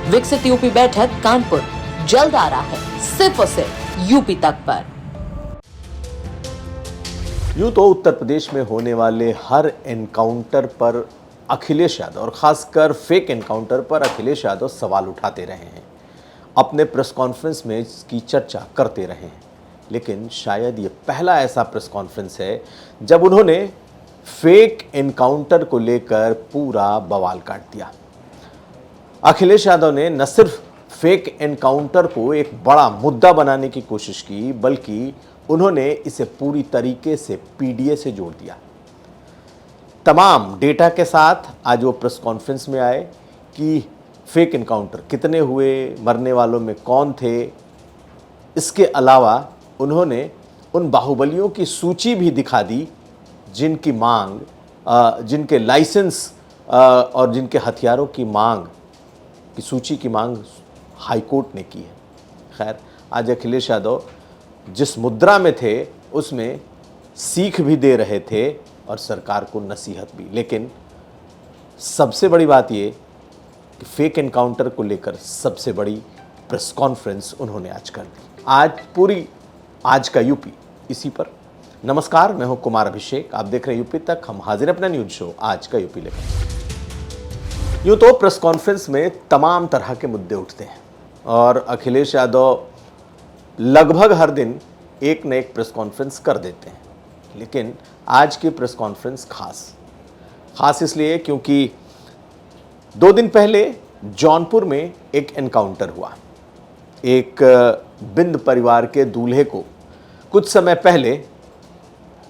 विकसित यूपी बैठक कानपुर जल्द आ रहा है सिर्फ और सिर्फ यूपी तक पर। यूं तो उत्तर प्रदेश में होने वाले हर एनकाउंटर पर अखिलेश यादव और खासकर फेक एनकाउंटर पर अखिलेश यादव सवाल उठाते रहे हैं, अपने प्रेस कॉन्फ्रेंस में इसकी चर्चा करते रहे हैं। लेकिन शायद ये पहला ऐसा प्रेस कॉन्फ्रेंस है जब उन्होंने फेक एनकाउंटर को लेकर पूरा बवाल काट दिया। अखिलेश यादव ने न सिर्फ फेक एनकाउंटर को एक बड़ा मुद्दा बनाने की कोशिश की, बल्कि उन्होंने इसे पूरी तरीके से पीडीए से जोड़ दिया। तमाम डेटा के साथ आज वो प्रेस कॉन्फ्रेंस में आए कि फेक एनकाउंटर कितने हुए, मरने वालों में कौन थे। इसके अलावा उन्होंने उन बाहुबलियों की सूची भी दिखा दी जिनकी मांग, जिनके लाइसेंस और जिनके हथियारों की मांग की सूची की मांग हाईकोर्ट ने की है। खैर, आज अखिलेश यादव जिस मुद्रा में थे उसमें सीख भी दे रहे थे और सरकार को नसीहत भी। लेकिन सबसे बड़ी बात ये कि फेक एनकाउंटर को लेकर सबसे बड़ी प्रेस कॉन्फ्रेंस उन्होंने आज कर दी। आज का यूपी इसी पर। नमस्कार, मैं हूं कुमार अभिषेक, आप देख रहे हैं यूपी तक। हम हाजिर अपना न्यूज शो आज का यूपी लेकर। यूं तो प्रेस कॉन्फ्रेंस में तमाम तरह के मुद्दे उठते हैं और अखिलेश यादव लगभग हर दिन एक न एक प्रेस कॉन्फ्रेंस कर देते हैं। लेकिन आज की प्रेस कॉन्फ्रेंस खास इसलिए क्योंकि 2 दिन पहले जौनपुर में एक एनकाउंटर हुआ। एक बिंद परिवार के दूल्हे को कुछ समय पहले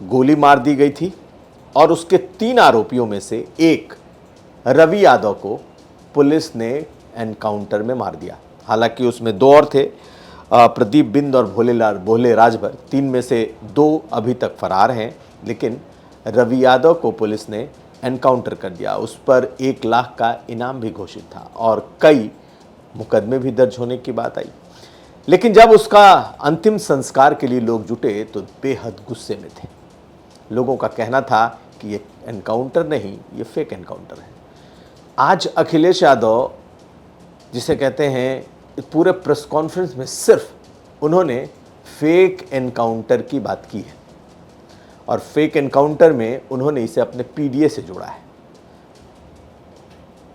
गोली मार दी गई थी और उसके 3 आरोपियों में से एक रवि यादव को पुलिस ने एनकाउंटर में मार दिया। हालांकि उसमें 2 और थे, प्रदीप बिंद और भोले राजभर। 3 में से 2 अभी तक फरार हैं, लेकिन रवि यादव को पुलिस ने एनकाउंटर कर दिया। उस पर 1 लाख का इनाम भी घोषित था और कई मुकदमे भी दर्ज होने की बात आई। लेकिन जब उसका अंतिम संस्कार के लिए लोग जुटे तो बेहद गुस्से में थे। लोगों का कहना था कि ये एनकाउंटर नहीं, ये फेक एनकाउंटर है। आज अखिलेश यादव जिसे कहते हैं, पूरे प्रेस कॉन्फ्रेंस में सिर्फ उन्होंने फेक एनकाउंटर की बात की है और फेक एनकाउंटर में उन्होंने इसे अपने पीडीए से जोड़ा है।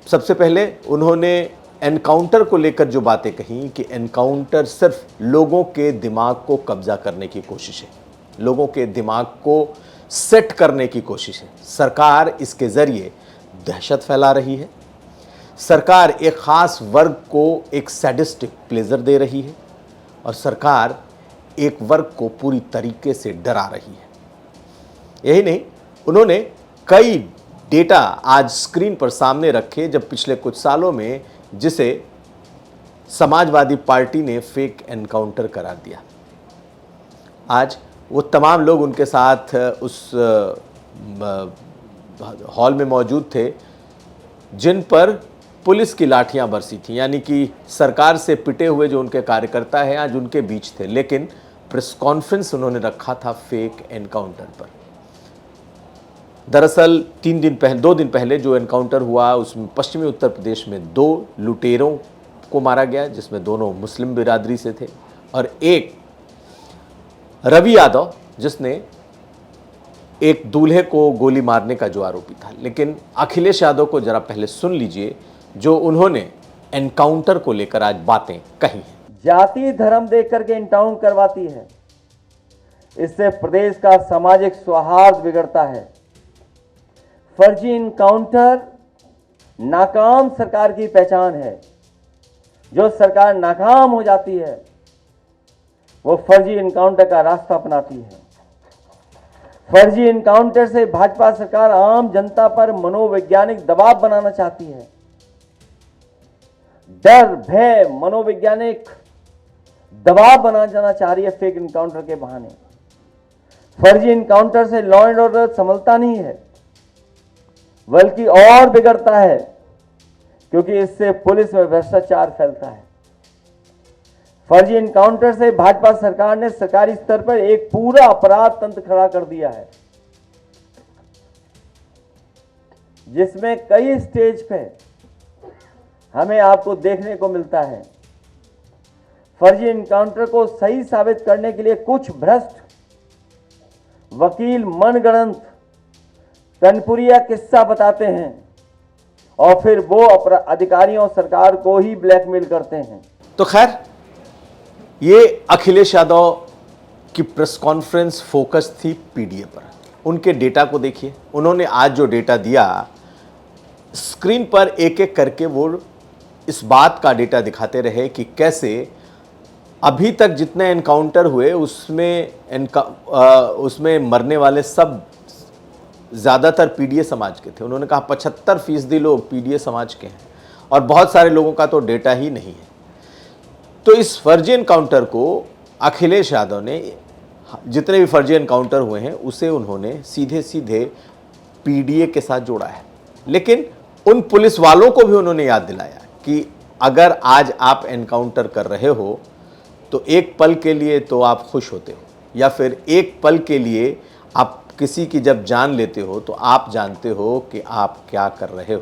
सबसे पहले उन्होंने एनकाउंटर को लेकर जो बातें कही कि एनकाउंटर सिर्फ लोगों के दिमाग को कब्जा करने की कोशिश है, लोगों के दिमाग को सेट करने की कोशिश है। सरकार इसके जरिए दहशत फैला रही है। सरकार एक खास वर्ग को एक सैडिस्टिक प्लेजर दे रही है और सरकार एक वर्ग को पूरी तरीके से डरा रही है। यही नहीं, उन्होंने कई डेटा आज स्क्रीन पर सामने रखे जब पिछले कुछ सालों में जिसे समाजवादी पार्टी ने फेक एनकाउंटर करार दिया। आज वो तमाम लोग उनके साथ उस हॉल में मौजूद थे जिन पर पुलिस की लाठियां बरसी थी, यानी कि सरकार से पिटे हुए जो उनके कार्यकर्ता हैं आज उनके बीच थे। लेकिन प्रेस कॉन्फ्रेंस उन्होंने रखा था फेक एनकाउंटर पर। दरअसल 2 दिन पहले जो एनकाउंटर हुआ उसमें पश्चिमी उत्तर प्रदेश में 2 लुटेरों को मारा गया, जिसमें दोनों मुस्लिम बिरादरी से थे, और एक रवि यादव जिसने एक दूल्हे को गोली मारने का जो आरोपी था। लेकिन अखिलेश यादव को जरा पहले सुन लीजिए जो उन्होंने एनकाउंटर को लेकर आज बातें कही हैं। जाति धर्म देख करके एनकाउंटर करवाती है, इससे प्रदेश का सामाजिक सौहार्द बिगड़ता है। फर्जी इनकाउंटर नाकाम सरकार की पहचान है। जो सरकार नाकाम हो जाती है वो फर्जी इनकाउंटर का रास्ता अपनाती है। फर्जी इनकाउंटर से भाजपा सरकार आम जनता पर मनोवैज्ञानिक दबाव बनाना चाहती है। डर, भय, मनोवैज्ञानिक दबाव बनाना चाह रही है फेक इनकाउंटर के बहाने। फर्जी इनकाउंटर से लॉ एंड ऑर्डर संभलता नहीं है बल्कि और बिगड़ता है, क्योंकि इससे पुलिस में भ्रष्टाचार फैलता है। फर्जी इनकाउंटर से भाजपा सरकार ने सरकारी स्तर पर एक पूरा अपराध तंत्र खड़ा कर दिया है, जिसमें कई स्टेज पे हमें आपको देखने को मिलता है। फर्जी इनकाउंटर को सही साबित करने के लिए कुछ भ्रष्ट वकील मनगढ़ंत कनपुरिया किस्सा बताते हैं और फिर वो अधिकारियों सरकार को ही ब्लैकमेल करते हैं। तो खैर, ये अखिलेश यादव की प्रेस कॉन्फ्रेंस फोकस थी पीडीए पर। उनके डेटा को देखिए, उन्होंने आज जो डेटा दिया, स्क्रीन पर एक एक करके वो इस बात का डेटा दिखाते रहे कि कैसे अभी तक जितने एनकाउंटर हुए उसमें मरने वाले सब ज़्यादातर पीडीए समाज के थे। उन्होंने कहा 75% लोग पीडीए समाज के हैं और बहुत सारे लोगों का तो डेटा ही नहीं है। तो इस फर्जी एनकाउंटर को अखिलेश यादव ने, जितने भी फर्जी एनकाउंटर हुए हैं उसे उन्होंने सीधे सीधे पीडीए के साथ जोड़ा है। लेकिन उन पुलिस वालों को भी उन्होंने याद दिलाया कि अगर आज आप एनकाउंटर कर रहे हो तो एक पल के लिए तो आप खुश होते हो, या फिर एक पल के लिए आप किसी की जब जान लेते हो तो आप जानते हो कि आप क्या कर रहे हो।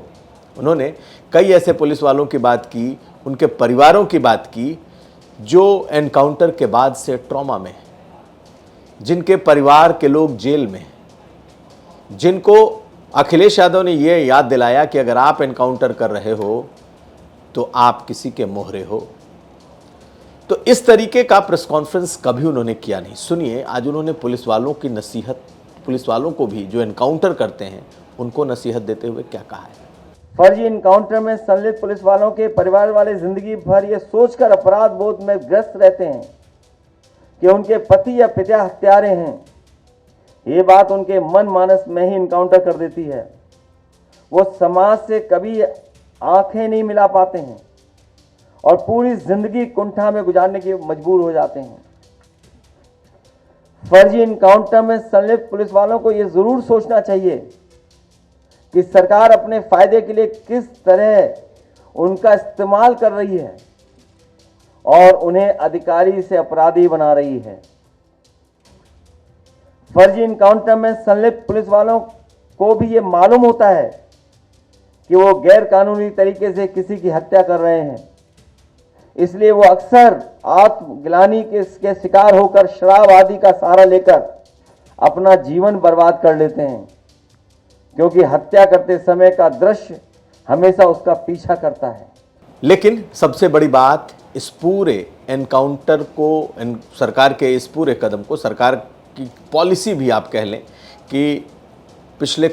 उन्होंने कई ऐसे पुलिस वालों की बात की, उनके परिवारों की बात की जो एनकाउंटर के बाद से ट्रॉमा में हैं, जिनके परिवार के लोग जेल में हैं, जिनको अखिलेश यादव ने यह याद दिलाया कि अगर आप एनकाउंटर कर रहे हो तो आप किसी के मोहरे हो। तो इस तरीके का प्रेस कॉन्फ्रेंस कभी उन्होंने किया नहीं। सुनिए, आज उन्होंने पुलिस वालों की नसीहत, पुलिस वालों को भी जो एनकाउंटर करते हैं उनको नसीहत देते हुए क्या कहा है। फर्जी एनकाउंटर में संलिप्त पुलिस वालों के परिवार वाले जिंदगी भर ये सोचकर अपराध बोध में ग्रस्त रहते हैं कि उनके पति या पिता हत्यारे हैं। ये बात उनके मन मानस में ही इनकाउंटर कर देती है। वो समाज से कभी आंखें नहीं मिला पाते हैं और पूरी जिंदगी कुंठा में गुजारने के मजबूर हो जाते हैं। फर्जी इनकाउंटर में संलिप्त पुलिस वालों को यह जरूर सोचना चाहिए कि सरकार अपने फायदे के लिए किस तरह उनका इस्तेमाल कर रही है और उन्हें अधिकारी से अपराधी बना रही है। फर्जी इनकाउंटर में संलिप्त पुलिस वालों को भी ये मालूम होता है कि वो गैर कानूनी तरीके से किसी की हत्या कर रहे हैं, इसलिए वो अक्सर आत्मग्लानि के शिकार होकर शराब आदि का सहारा लेकर अपना जीवन बर्बाद कर लेते हैं, क्योंकि हत्या करते समय का दृश्य हमेशा उसका पीछा करता है। लेकिन सबसे बड़ी बात, इस पूरे एनकाउंटर को, सरकार के इस पूरे कदम को, सरकार की पॉलिसी भी आप कह लें कि पिछले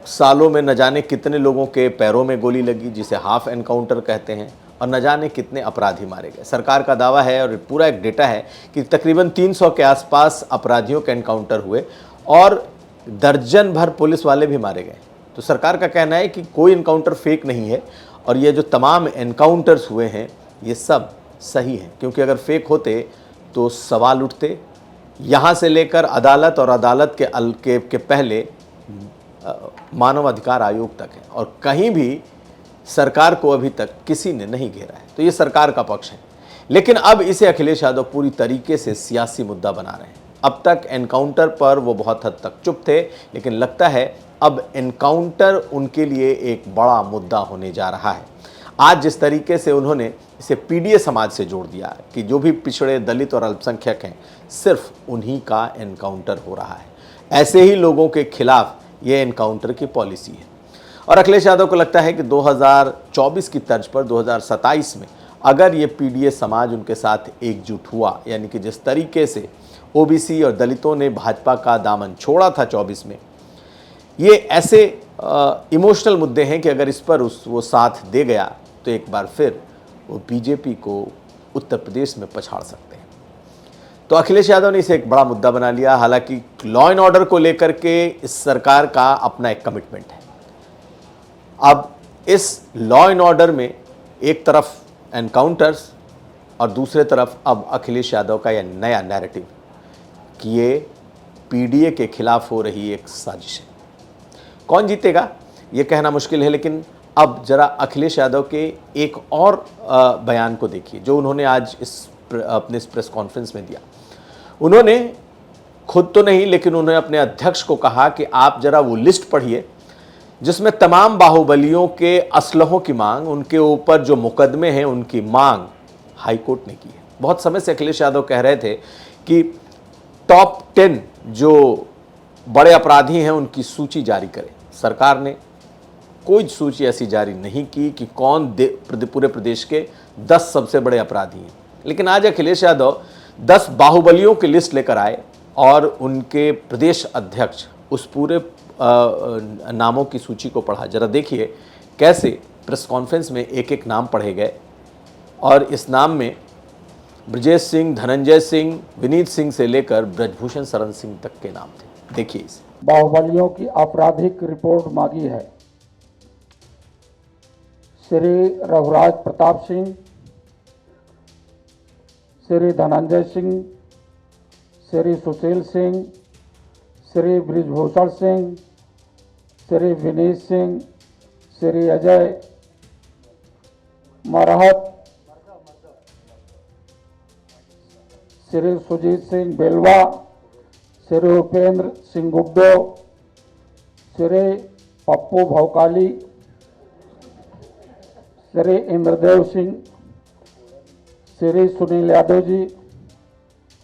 सालों में न जाने कितने लोगों के पैरों में गोली लगी, जिसे हाफ एनकाउंटर कहते हैं, और न जाने कितने अपराधी मारे गए। सरकार का दावा है और पूरा एक डेटा है कि तकरीबन 300 के आसपास अपराधियों के एनकाउंटर हुए और दर्जन भर पुलिस वाले भी मारे गए। तो सरकार का कहना है कि कोई एनकाउंटर फेक नहीं है और ये जो तमाम एनकाउंटर्स हुए हैं ये सब सही हैं, क्योंकि अगर फेक होते तो सवाल उठते यहाँ से लेकर अदालत और अदालत के पहले मानवाधिकार आयोग तक है, और कहीं भी सरकार को अभी तक किसी ने नहीं घेरा है। तो ये सरकार का पक्ष है। लेकिन अब इसे अखिलेश यादव पूरी तरीके से सियासी मुद्दा बना रहे हैं। अब तक एनकाउंटर पर वो बहुत हद तक चुप थे, लेकिन लगता है अब एनकाउंटर उनके लिए एक बड़ा मुद्दा होने जा रहा है। आज जिस तरीके से उन्होंने इसे पीडीए समाज से जोड़ दिया कि जो भी पिछड़े, दलित और अल्पसंख्यक हैं, सिर्फ उन्हीं का एनकाउंटर हो रहा है। ऐसे ही लोगों के खिलाफ ये एनकाउंटर की पॉलिसी है। और अखिलेश यादव को लगता है कि 2024 की तर्ज पर 2027 में अगर ये पीडीए समाज उनके साथ एकजुट हुआ, यानी कि जिस तरीके से ओबीसी और दलितों ने भाजपा का दामन छोड़ा था 24 में, ये ऐसे इमोशनल मुद्दे हैं कि अगर इस पर वो साथ दे गया तो एक बार फिर वो बीजेपी को उत्तर प्रदेश में पछाड़ सकते हैं। तो अखिलेश यादव ने इसे एक बड़ा मुद्दा बना लिया। हालांकि लॉ एंड ऑर्डर को लेकर के इस सरकार का अपना एक कमिटमेंट है। अब इस लॉ एंड ऑर्डर में एक तरफ एनकाउंटर्स और दूसरे तरफ अब अखिलेश यादव का यह नया नैरेटिव कि ये पीडीए के खिलाफ हो रही एक साजिश है। कौन जीतेगा ये कहना मुश्किल है, लेकिन अब जरा अखिलेश यादव के एक और बयान को देखिए जो उन्होंने आज अपने इस प्रेस कॉन्फ्रेंस में दिया। उन्होंने खुद तो नहीं, लेकिन उन्होंने अपने अध्यक्ष को कहा कि आप जरा वो लिस्ट पढ़िए जिसमें तमाम बाहुबलियों के असलहों की मांग, उनके ऊपर जो मुकदमे हैं उनकी मांग हाईकोर्ट ने की है। बहुत समय से अखिलेश यादव कह रहे थे कि टॉप 10 जो बड़े अपराधी हैं उनकी सूची जारी करें। सरकार ने कोई सूची ऐसी जारी नहीं की कि कौन पूरे प्रदेश के 10 सबसे बड़े अपराधी हैं। लेकिन आज अखिलेश यादव 10 बाहुबलियों की लिस्ट लेकर आए और उनके प्रदेश अध्यक्ष उस पूरे नामों की सूची को पढ़ा। जरा देखिए कैसे प्रेस कॉन्फ्रेंस में एक एक नाम पढ़े गए और इस नाम में ब्रजेश सिंह, धनंजय सिंह, विनीत सिंह से लेकर ब्रजभूषण शरण सिंह तक के नाम थे। देखिए इसे। बाहुबलियों की आपराधिक रिपोर्ट मांगी है। श्री रघुराज प्रताप सिंह, श्री धनंजय सिंह, श्री सुशील सिंह, श्री ब्रजभूषण सिंह, श्री विनीत सिंह, श्री अजय मरहत, श्री सुजीत सिंह बेलवा, श्री उपेंद्र सिंह गुड्डो, श्री पप्पू भौकाली, श्री इंद्रदेव सिंह, श्री सुनील यादव जी,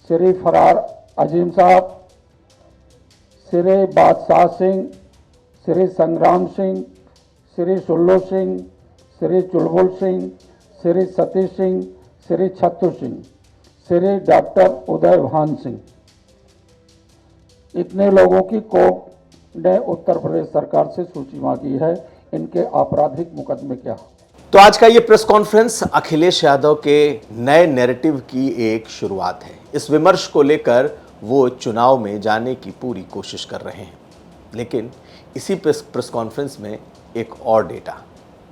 श्री फरार अजीम साहब, श्री बादशाह सिंह, श्री संग्राम सिंह, श्री सुल्लू सिंह, श्री चुलबुल सिंह, श्री सतीश सिंह, श्री छत्तू सिंह, श्री डॉक्टर उदय भान सिंह। इतने लोगों की कोर्ट ने उत्तर प्रदेश सरकार से सूची मांगी है। इनके आपराधिक मुकदमे क्या? तो आज का ये प्रेस कॉन्फ्रेंस अखिलेश यादव के नए नैरेटिव की एक शुरुआत है। इस विमर्श को लेकर वो चुनाव में जाने की पूरी कोशिश कर रहे हैं। लेकिन इसी प्रेस कॉन्फ्रेंस में एक और डेटा,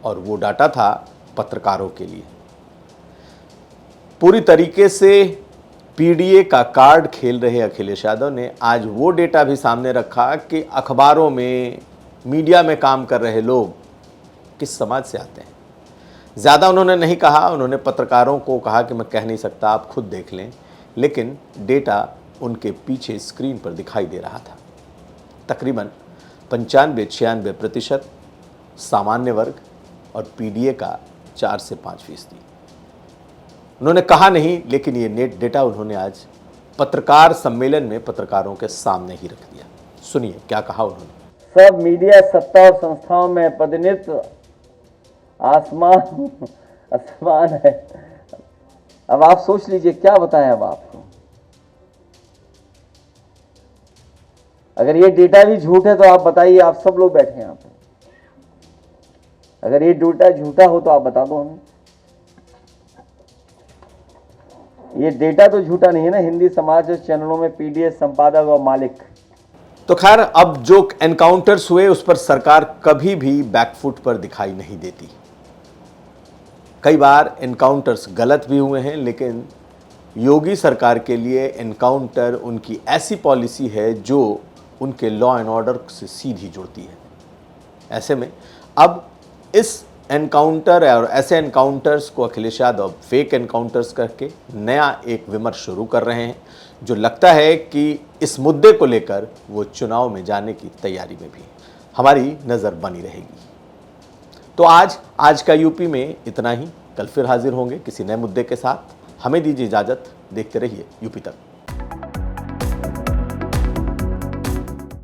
और वो डाटा था पत्रकारों के लिए। पूरी तरीके से पीडीए का कार्ड खेल रहे अखिलेश यादव ने आज वो डेटा भी सामने रखा कि अखबारों में, मीडिया में काम कर रहे लोग किस समाज से आते हैं। ज़्यादा उन्होंने नहीं कहा, उन्होंने पत्रकारों को कहा कि मैं कह नहीं सकता, आप खुद देख लें। लेकिन डेटा उनके पीछे स्क्रीन पर दिखाई दे रहा था। तकरीबन 95-96% सामान्य वर्ग और पीडीए का 4 से 5%। उन्होंने कहा नहीं, लेकिन ये नेट डेटा उन्होंने आज पत्रकार सम्मेलन में पत्रकारों के सामने ही रख दिया। सुनिए क्या कहा उन्होंने। सब मीडिया सत्ता और संस्थाओं में प्रतिनिधित्व आसमान है। अब आप सोच लीजिए क्या बताएं अब आपको। अगर ये डेटा भी झूठ है तो आप बताइए, आप सब लोग बैठे हैं यहाँ पे। अगर ये डेटा झूठा हो तो आप बता दो हमें। ये डेटा तो झूठा नहीं है ना। हिंदी समाज और चैनलों में पीडीए संपादक और मालिक। तो खैर, अब जो एनकाउंटर्स हुए उस पर सरकार कभी भी बैकफुट पर दिखाई नहीं देती। कई बार एनकाउंटर्स गलत भी हुए हैं, लेकिन योगी सरकार के लिए एनकाउंटर उनकी ऐसी पॉलिसी है जो उनके लॉ एंड ऑर्डर से सीधी जुड़ती है। ऐसे में अब इस एनकाउंटर और ऐसे एनकाउंटर्स को अखिलेश यादव फेक एनकाउंटर्स करके नया एक विमर्श शुरू कर रहे हैं, जो लगता है कि इस मुद्दे को लेकर वो चुनाव में जाने की तैयारी में भी। हमारी नज़र बनी रहेगी। तो आज का यूपी में इतना ही। कल फिर हाजिर होंगे किसी नए मुद्दे के साथ। हमें दीजिए इजाज़त। देखते रहिए यूपी तक।